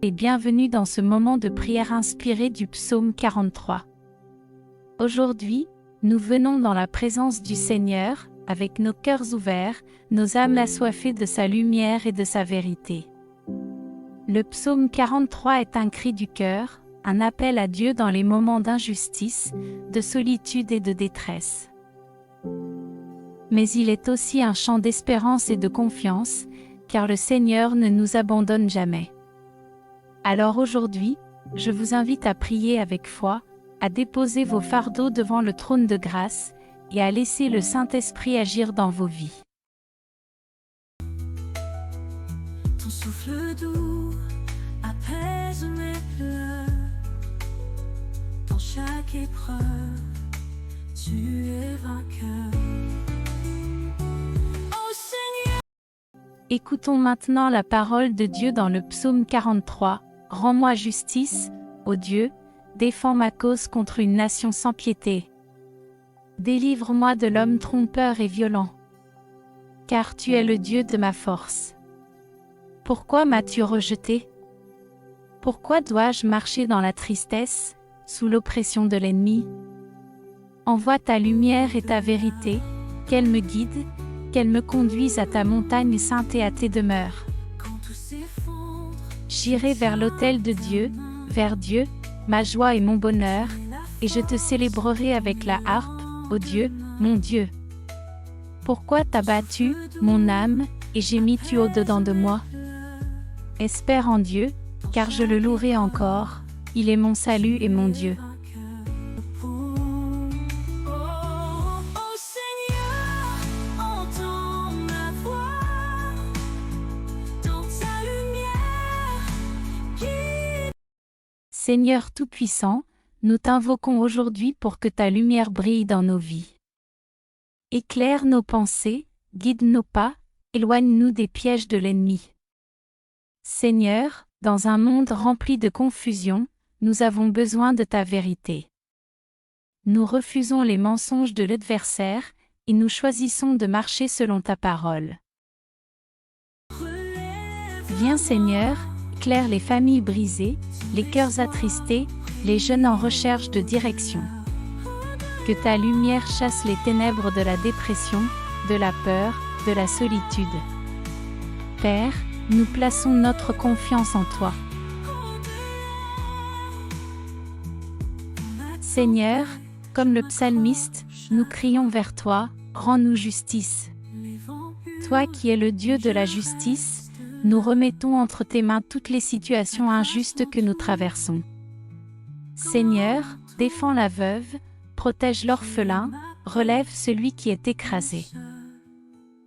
Et bienvenue dans ce moment de prière inspiré du psaume 43. Aujourd'hui, nous venons dans la présence du Seigneur, avec nos cœurs ouverts, nos âmes assoiffées de sa lumière et de sa vérité. Le psaume 43 est un cri du cœur, un appel à Dieu dans les moments d'injustice, de solitude et de détresse. Mais il est aussi un chant d'espérance et de confiance, car le Seigneur ne nous abandonne jamais. Alors aujourd'hui, je vous invite à prier avec foi, à déposer vos fardeaux devant le trône de grâce, et à laisser le Saint-Esprit agir dans vos vies. Ton souffle doux apaise mes pleurs. Dans chaque épreuve, tu es vainqueur. Oh Seigneur. Écoutons maintenant la parole de Dieu dans le psaume 43. Rends-moi justice, ô Dieu, défends ma cause contre une nation sans piété. Délivre-moi de l'homme trompeur et violent. Car tu es le Dieu de ma force. Pourquoi m'as-tu rejeté? Pourquoi dois-je marcher dans la tristesse, sous l'oppression de l'ennemi? Envoie ta lumière et ta vérité, qu'elle me guide, qu'elle me conduise à ta montagne sainte et à tes demeures. J'irai vers l'autel de Dieu, vers Dieu, ma joie et mon bonheur, et je te célébrerai avec la harpe, ô Dieu, mon Dieu. Pourquoi t'as battu, mon âme, et gémis-tu au-dedans de moi? Espère en Dieu, car je le louerai encore, il est mon salut et mon Dieu. Seigneur Tout-Puissant, nous t'invoquons aujourd'hui pour que ta lumière brille dans nos vies. Éclaire nos pensées, guide nos pas, éloigne-nous des pièges de l'ennemi. Seigneur, dans un monde rempli de confusion, nous avons besoin de ta vérité. Nous refusons les mensonges de l'adversaire, et nous choisissons de marcher selon ta parole. Viens Seigneur, éclaire les familles brisées, les cœurs attristés, les jeunes en recherche de direction. Que ta lumière chasse les ténèbres de la dépression, de la peur, de la solitude. Père, nous plaçons notre confiance en toi. Seigneur, comme le psalmiste, nous crions vers toi, rends-nous justice. Toi qui es le Dieu de la justice, nous remettons entre tes mains toutes les situations injustes que nous traversons. Seigneur, défends la veuve, protège l'orphelin, relève celui qui est écrasé.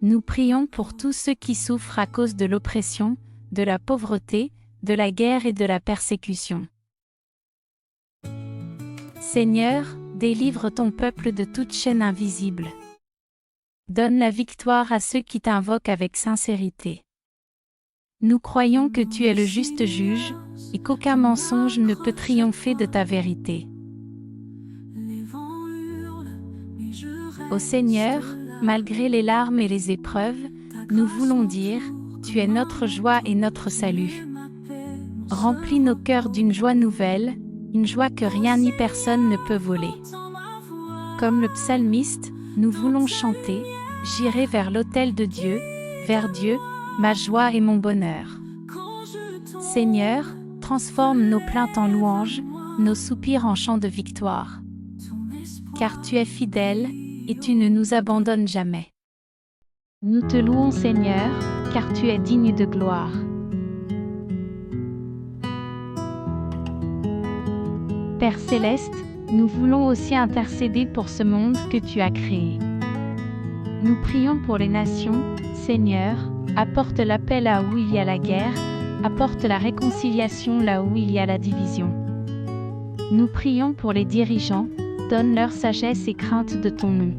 Nous prions pour tous ceux qui souffrent à cause de l'oppression, de la pauvreté, de la guerre et de la persécution. Seigneur, délivre ton peuple de toute chaîne invisible. Donne la victoire à ceux qui t'invoquent avec sincérité. Nous croyons que tu es le juste juge, et qu'aucun mensonge ne peut triompher de ta vérité. Ô Seigneur, malgré les larmes et les épreuves, nous voulons dire, tu es notre joie et notre salut. Remplis nos cœurs d'une joie nouvelle, une joie que rien ni personne ne peut voler. Comme le psalmiste, nous voulons chanter, j'irai vers l'autel de Dieu, vers Dieu, ma joie et mon bonheur. Seigneur, transforme nos plaintes en louanges, nos soupirs en chants de victoire. Car tu es fidèle, et tu ne nous abandonnes jamais. Nous te louons Seigneur, car tu es digne de gloire. Père Céleste, nous voulons aussi intercéder pour ce monde que tu as créé. Nous prions pour les nations, Seigneur, apporte la paix là où il y a la guerre, apporte la réconciliation là où il y a la division. Nous prions pour les dirigeants, donne leur sagesse et crainte de ton nom.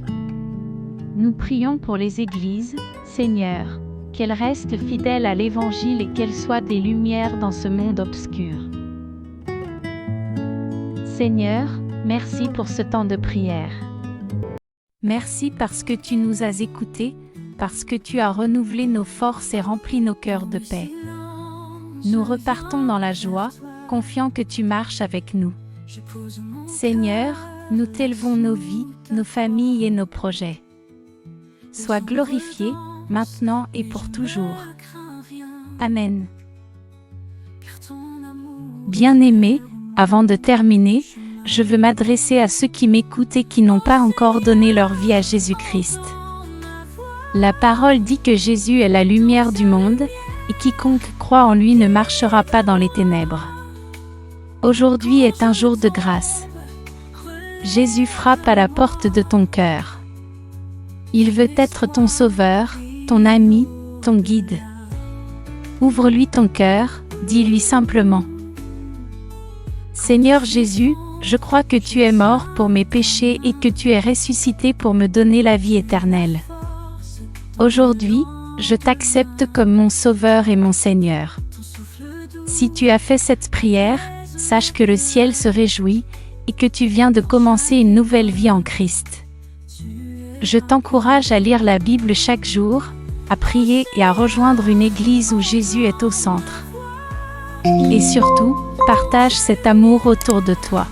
Nous prions pour les églises, Seigneur, qu'elles restent fidèles à l'Évangile et qu'elles soient des lumières dans ce monde obscur. Seigneur, merci pour ce temps de prière. Merci parce que tu nous as écoutés, parce que tu as renouvelé nos forces et rempli nos cœurs de paix. nous repartons dans la joie, confiant que tu marches avec nous. Seigneur, nous t'élevons nos vies, nos familles et nos projets. Sois glorifié, maintenant et pour toujours. Amen. Bien-aimés, avant de terminer, je veux m'adresser à ceux qui m'écoutent et qui n'ont pas encore donné leur vie à Jésus-Christ. La parole dit que Jésus est la lumière du monde, et quiconque croit en lui ne marchera pas dans les ténèbres. Aujourd'hui est un jour de grâce. Jésus frappe à la porte de ton cœur. Il veut être ton sauveur, ton ami, ton guide. Ouvre-lui ton cœur, dis-lui simplement. Seigneur Jésus, je crois que tu es mort pour mes péchés et que tu es ressuscité pour me donner la vie éternelle. Aujourd'hui, je t'accepte comme mon Sauveur et mon Seigneur. Si tu as fait cette prière, sache que le ciel se réjouit et que tu viens de commencer une nouvelle vie en Christ. Je t'encourage à lire la Bible chaque jour, à prier et à rejoindre une église où Jésus est au centre. Et surtout, partage cet amour autour de toi.